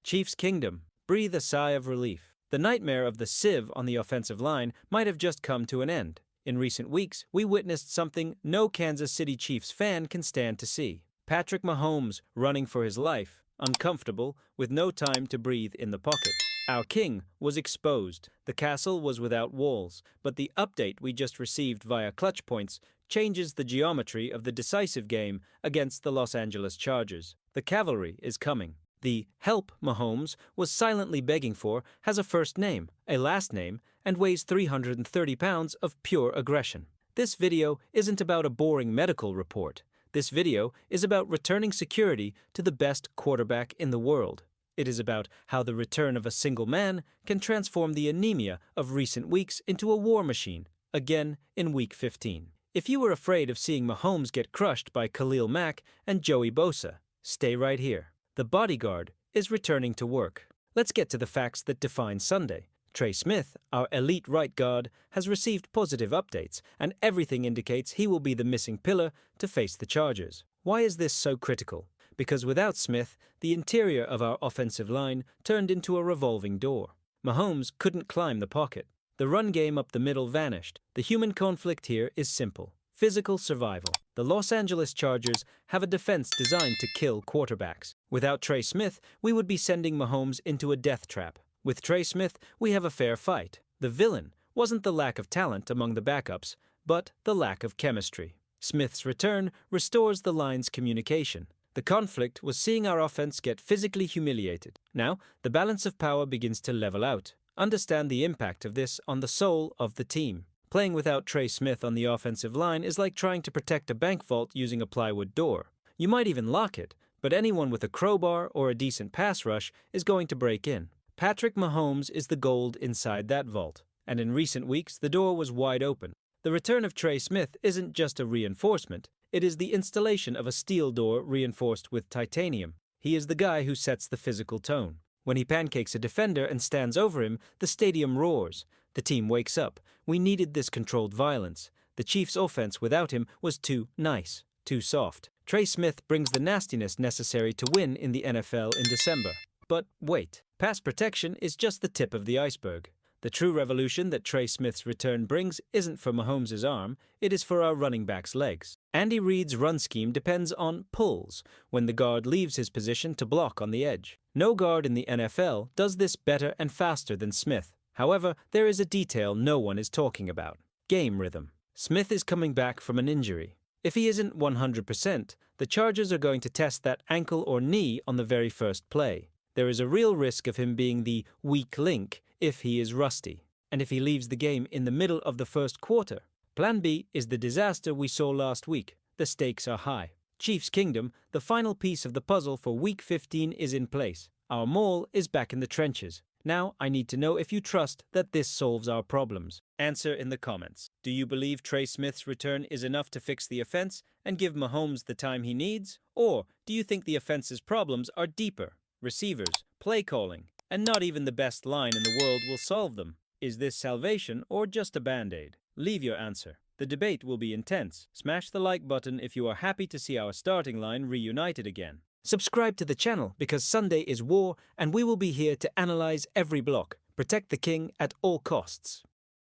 Chiefs Kingdom, breathe a sigh of relief. The nightmare of the sieve on the offensive line might have just come to an end. In recent weeks, we witnessed something no Kansas City Chiefs fan can stand to see. Patrick Mahomes running for his life, uncomfortable, with no time to breathe in the pocket. Our king was exposed. The castle was without walls, but the update we just received via clutch points changes the geometry of the decisive game against the Los Angeles Chargers. The cavalry is coming. The help Mahomes was silently begging for has a first name, a last name, and weighs 330 pounds of pure aggression. This video isn't about a boring medical report. This video is about returning security to the best quarterback in the world. It is about how the return of a single man can transform the anemia of recent weeks into a war machine, again in Week 15. If you were afraid of seeing Mahomes get crushed by Khalil Mack and Joey Bosa, stay right here. The bodyguard is returning to work. Let's get to the facts that define Sunday. Trey Smith, our elite right guard, has received positive updates, and everything indicates he will be the missing pillar to face the Chargers. Why is this so critical? Because without Smith, the interior of our offensive line turned into a revolving door. Mahomes couldn't climb the pocket. The run game up the middle vanished. The human conflict here is simple: physical survival. The Los Angeles Chargers have a defense designed to kill quarterbacks. Without Trey Smith, we would be sending Mahomes into a death trap. With Trey Smith, we have a fair fight. The villain wasn't the lack of talent among the backups, but the lack of chemistry. Smith's return restores the line's communication. The conflict was seeing our offense get physically humiliated. Now, the balance of power begins to level out. Understand the impact of this on the soul of the team. Playing without Trey Smith on the offensive line is like trying to protect a bank vault using a plywood door. You might even lock it, but anyone with a crowbar or a decent pass rush is going to break in. Patrick Mahomes is the gold inside that vault, and in recent weeks the door was wide open. The return of Trey Smith isn't just a reinforcement, it is the installation of a steel door reinforced with titanium. He is the guy who sets the physical tone. When he pancakes a defender and stands over him, the stadium roars. The team wakes up. We needed this controlled violence. The Chiefs' offense without him was too nice, too soft. Trey Smith brings the nastiness necessary to win in the NFL in December. But wait, pass protection is just the tip of the iceberg. The true revolution that Trey Smith's return brings isn't for Mahomes' arm, it is for our running back's legs. Andy Reid's run scheme depends on pulls, when the guard leaves his position to block on the edge. No guard in the NFL does this better and faster than Smith. However, there is a detail no one is talking about: game rhythm. Smith is coming back from an injury. If he isn't 100%, the Chargers are going to test that ankle or knee on the very first play. There is a real risk of him being the weak link if he is rusty, and if he leaves the game in the middle of the first quarter. Plan B is the disaster we saw last week. The stakes are high. Chiefs Kingdom, the final piece of the puzzle for Week 15 is in place. Our mall is back in the trenches. Now I need to know if you trust that this solves our problems. Answer in the comments. Do you believe Trey Smith's return is enough to fix the offense and give Mahomes the time he needs? Or do you think the offense's problems are deeper? Receivers, play calling, and not even the best line in the world will solve them. Is this salvation or just a band-aid? Leave your answer. The debate will be intense. Smash the like button if you are happy to see our starting line reunited again. Subscribe to the channel because Sunday is war and we will be here to analyze every block. Protect the king at all costs.